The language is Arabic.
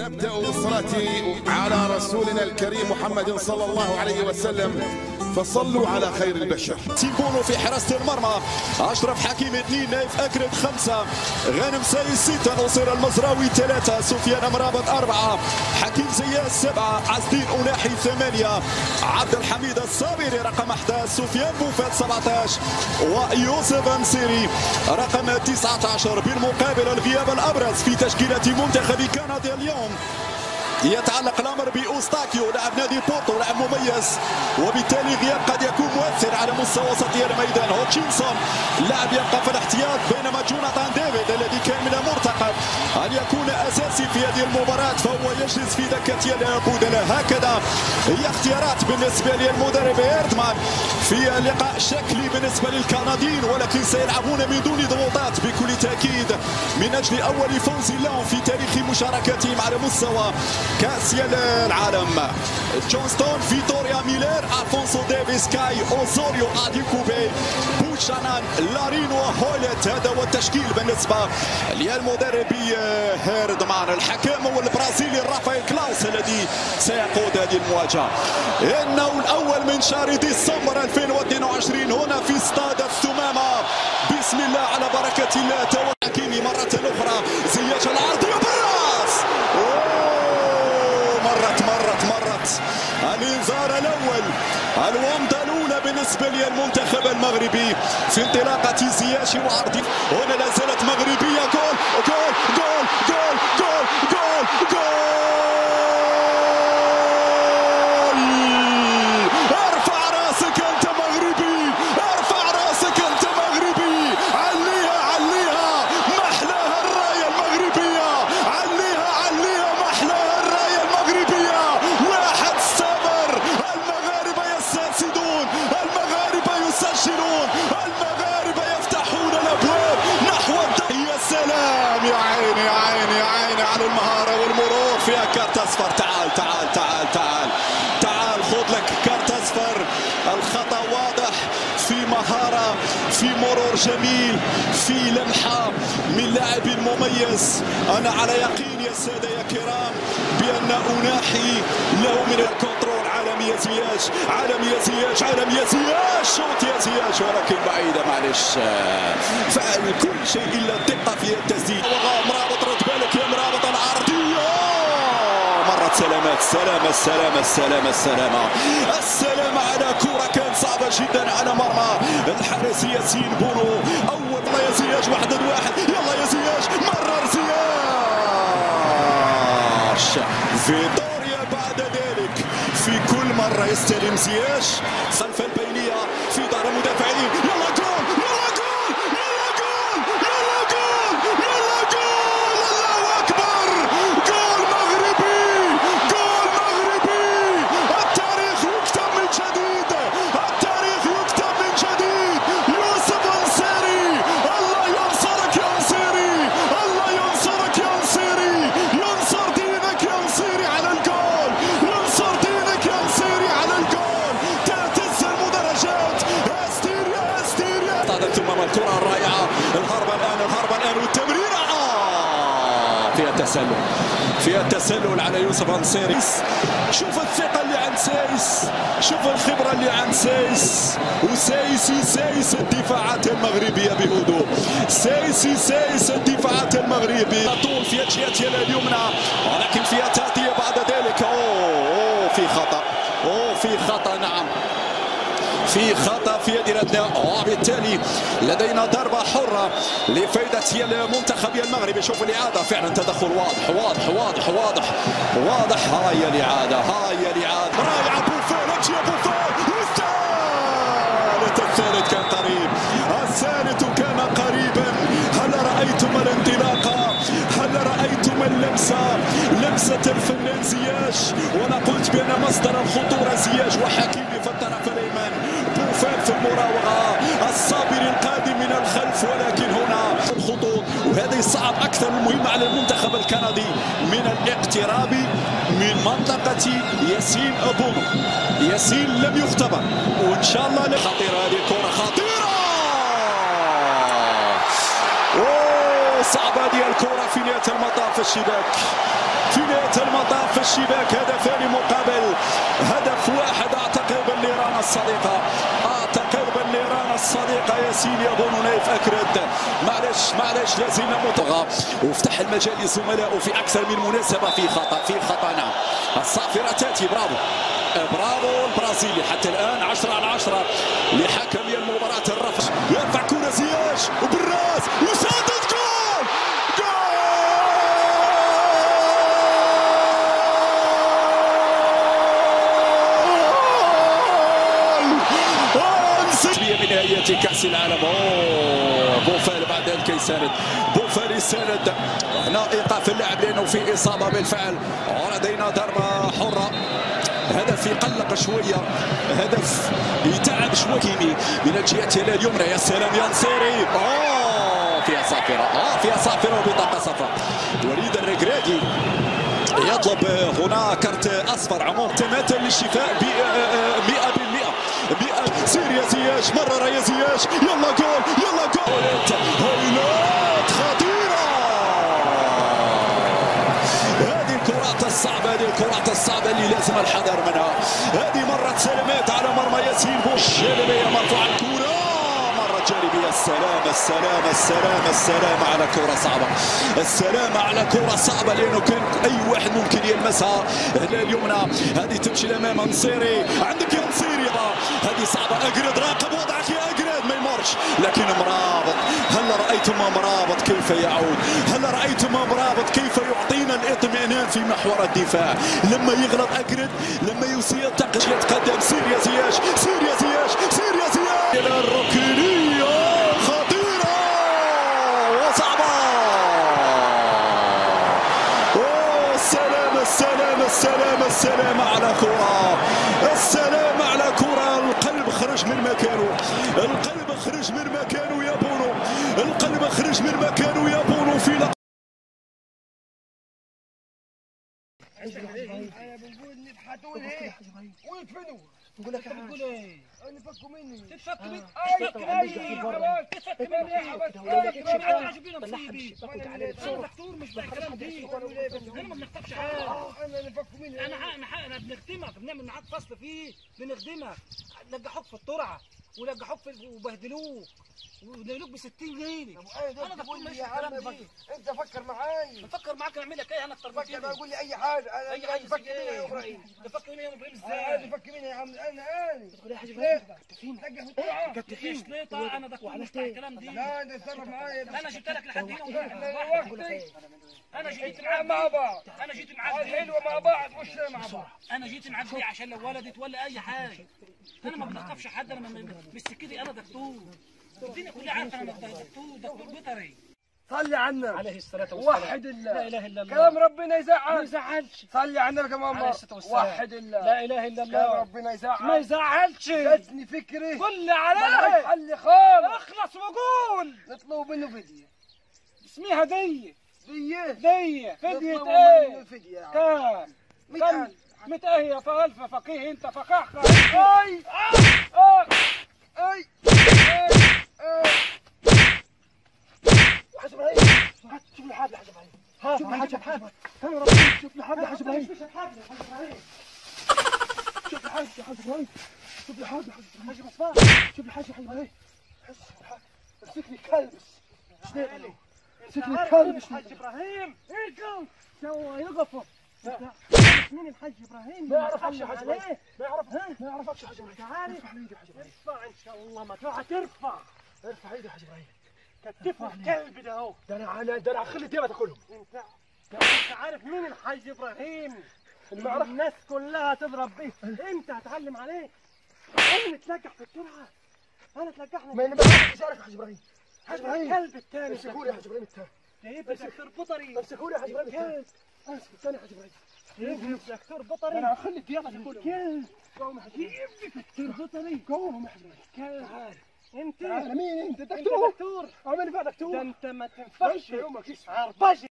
نبدأ بالصلاة على رسولنا الكريم محمد صلى الله عليه وسلم، فصلوا على خير البشر. تيمبونو في حراسة المرمى، أشرف حكيم 2، نايف أكرم 5، غانم سايس 6، نصير المزراوي 3، سفيان مرابط 4، حكيم زياس 7، عزدين أناحي 8، عبد الحميد الصابري رقم 11، سفيان بوفات 17 ويوسف أنسيري رقم 19. بالمقابل الغياب الأبرز في تشكيلة منتخب كندا اليوم يتعلق الامر باوستاكيو لاعب نادي بورتو، لاعب مميز وبالتالي غياب قد يكون مؤثر على مستوى وسطي الميدان. هوتشنسون لاعب يبقى في الاحتياط، بينما جوناثان ديفيد الذي كان من المرتقب ان يكون اساسي في هذه المباراه فهو يجلس في دكه البدلاء. هكذا هي اختيارات بالنسبه للمدرب هيردمان في لقاء شكلي بالنسبه للكنديين، ولكن سيلعبون من دون ضغوطات بكل تاكيد من اجل اول فوز لهم في تاريخ مشاركتهم على مستوى كأس العالم. جونستون، فيتوريا ميلر، ألفونسو ديفيس، كاي أوزوريو، أديكوبي، بوشانان، لارينو، هولت. هذا هو التشكيل بالنسبة للمدرب هيردمان. الحكم هو البرازيلي رافائيل كلاوس الذي سيقود هذه المواجهة. إنه الأول من شهر ديسمبر 2022 هنا في استاد الثمامة. بسم الله على بركة الله. تو حكيمي مرة أخرى، زياش العرضية بالراس، مرت الانذار الاول، الومضه الاولى بالنسبه للمنتخب المغربي في انطلاقه زياش وعرضي. هنا لا زالت مغربيه. جول جول جول جول جول جول جول. ارفع راسك انت مغربي، ارفع راسك انت مغربي، عليها عليها محلاها الرايه المغربيه، عليها محلاها الرايه المغربيه. 1-0. المغاربه يستنسدون، المغاربه يسجلون، المغاربه يفتحون الابواب نحو الدوري. يا سلام، يا عيني يا عيني يا عيني على المهاره والمرور. فيها كارت اصفر. تعال تعال تعال تعال تعال خذ لك كارت اصفر. الخطا واضح، في مهاره، في مرور جميل، في لمحه من لاعب مميز. انا على يقين يا ساده يا كرام بان اناحي له من الكنترول. عالم يا زياش، عالم يا زياش، عالم يا زياش، شوط يا زياش ولكن بعيده. معلش، فعل كل شيء الا الدقه في التسديد. مرابط، رد بالك يا مرابط، العرضيه مرت. سلامات، سلامة السلامة السلامة السلامة السلامة على كرة كانت صعبة جدا على مرمى الحارس ياسين بونو. أول مرة يا زياش، 1-1، يلا يا زياش، مرر زياش. فيتوريا بعد ذلك في كل مرة يستلم زياش خلف البينية في دار المدافعين. يلا جول، يلا جول، يلا جول، يلا جول، يلا جول. الله أكبر، جول مغربي، جول مغربي. التاريخ يكتب من جديد، التاريخ يكتب من جديد. يوسف أنسيري، الله ينصرك يا أنسيري، الله ينصرك يا أنسيري، ينصر دينك يا أنسيري على الجول، ينصر دينك يا أنسيري على الجول. تهتز المدرجات. استيريا استيريا. ثم الكرة الرائعة، الهربة الآن، الهربة الآن والتمريرة. فيها تسلل، فيها تسلل على يوسف أنسيري. شوف الثقة اللي عند سايس، شوف الخبرة اللي عند سايس، وسايس يسايس الدفاعات المغربية بهدوء. سايس يسايس الدفاعات المغربية طول في جهة اليمنى، ولكن فيها تأتية بعد ذلك. أوه في خطأ، أوه في خطأ. نعم في خطأ في يد الأدنى، وبالتالي لدينا ضربة حرة لفائدة المنتخب المغربي. شوف الإعادة، فعلا تدخل واضح واضح واضح واضح واضح. هاي الإعادة، هاي الإعادة رائعة. بوفال، أمشي يا بوفال. الثالث كان قريب، الثالث كان قريبا. هل رأيتم الانطلاقة؟ هل رأيتم اللمسة؟ لمسة الفنان زياش. وأنا قلت بأن مصدر الخطورة زياش وحكيمي في الطرف الأيمن، بوفال في المراوغة، الصابري القادم من الخلف. ولكن هنا الخطوط، وهذا يصعب أكثر المهمة على المنتخب الكندي من الاقتراب من منطقة ياسين بونو. ياسين لم يختبر، وإن شاء الله خطيرة هذه الكرة، خطيرة. صعبة هذه الكرة في نهاية المطاف، الشباك في نهايه المطاف في الشباك، هدفان مقابل هدف واحد. اعتقد بالنيران الصديقه، ياسين يظن نايف اكرد. معلش لازلنا مطغى، وفتح المجال لزملائه في اكثر من مناسبه. في خطا نعم. الصافره تاتي، برافو البرازيلي حتى الان 10 على 10 لحكم المباراه. الرفع يرفع كره زياش وبالراس يسدد جول. من نهاية كأس العالم. بوفال بعد ذلك يساند، بوفال يساند. هنا ايقاف اللاعب لانه في اصابه بالفعل، ولدينا ضربه حره. هدف يقلق شويه، هدف يتعب شويه من الجهه اليمنى. يا سلام يا نصيري، فيها صافره وبطاقه صفراء. وليد الركراكي يطلب هنا كرت اصفر. عموما تماثل للشفاء 100%. سير يا زياش، مرر يا زياش، يلا جول. هيلات خطيره. هذه الكرات الصعبه اللي لازم الحذر منها. هذه مرت سلامات على مرمى ياسين بوش. جانبيه مرفوعه الكره، جانبية. السلام على كرة صعبة. لأنه كان أي واحد ممكن يلمسها. اليمنى هذه تمشي لأمام نصيري، عندك يا نصيري، هذه صعبة. أجرد راقب وضعك يا أجرد، ما يمرش. لكن مرابط، هل رأيتم مرابط كيف يعود؟ هل رأيتم مرابط كيف يعطينا الاطمئنان في محور الدفاع لما يغلط أجرد، لما يسيء يتقدم. سير يا زياش إلى الركنية خطيرة وصعبة. السلام على كرة، القلب خرج من مكانه، يا بونو، في لقطة. انا بنقول نبحثوا ليه ويدفنوا. نقول لك بتقول ايه؟ نفكوا مني. تتفك مني؟ خلاص تتفك مني يا حبيبي. عاجبينا مصيبي. انا دكتور مش بالكلام دي. انا ما بنخطفش حاجه. انا نفكوا مني. انا بنخدمك، بنعمل معاك فصل فيه، بنخدمك. نجحوك في الترعه ونجحوك وبهدلوك ونقلوك ب 60 جنيه. انا دكتور مش بالكلام دي. انت فكر معاي. بفكر معاك اعمل لك ايه؟ انا اكتر من كده. قول لي اي حاجه. تفكر مني يا ابراهيم. تفكر مني يا ابراهيم ازاي؟ تفكر مني يا عم. انا تقول يا حاج ابراهيم كتفين ليه؟ انا دكتور مش بتاع الكلام دي. لا انت اتصرف معايا. انا جبت لك لحد هنا. انا جيت معاك مع بعض. حلوه مع بعض مش مع بعض. انا جيت معاك دي عشان لو ولدت ولا اي حاجه. انا ما بنخطفش حد. انا مش سكتي. انا دكتور. الدنيا كلها عارفه انا دكتور بيطري. صلي على النبي عليه الصلاه والسلام. وحد الله. لا اله الا الله. كلام ربنا يزعل. ما يزعلش. صلي على النبي كمان مره. وحد الله. لا اله الا الله. كلام ربنا يزعل. ما يزعلش. جاتني فكره. قل لي عليه. حل خالص. اخلص وقول. نطلب منه فديه. اسميها ديه. فديه ايه؟ فديه كام؟ 100 يا فالفه فقيه انت فقاحه. اي حاج ابراهيم شوف لي حاجه. حاج ابراهيم شوف لي حاجه. حاج ابراهيم شوف لي حاجه. شوف لي حاجه. حاج ابراهيم شوف لي حاجه. حاج مصباح شوف لي حاجه. حاج ابراهيم امسك لي كلب. امسك لي كلب. حاج ابراهيم ارجع. سوى يقفوا. مين الحاج ابراهيم؟ ما يعرفكش يا حاج ابراهيم. ما يعرفكش يا حاج ابراهيم. تعال ارفع ايدي يا حاج ابراهيم. ارفع ان شاء الله ما تروح ترفع. ارفع ايدي يا حاج ابراهيم. كتفها الكلب ده اهو. ده انا هخلي الديابه تاكلهم. انت عارف مين الحاج ابراهيم؟ الناس كلها تضرب بيه. انت هتعلم عليه. انا نتلقح في الترعه. انا تلقحنا. ما انا بعرف اشارك يا حاج ابراهيم. حاج ابراهيم الكلب الثاني. امسكوا لي يا حاج ابراهيم الثاني. جايب لك دكتور بطري. امسكوا لي يا حاج ابراهيم الثاني. امسك الثاني يا حاج ابراهيم. جايب لك دكتور بطري. انا هخلي الديابه تاكلهم. قوم يا حاج ابراهيم. جيب لك دكتور بطري. قوم يا حاج ابراهيم. تعال. انت مين؟ انت دكتور. عامل فيها دكتور. ده انت ما تنفعش.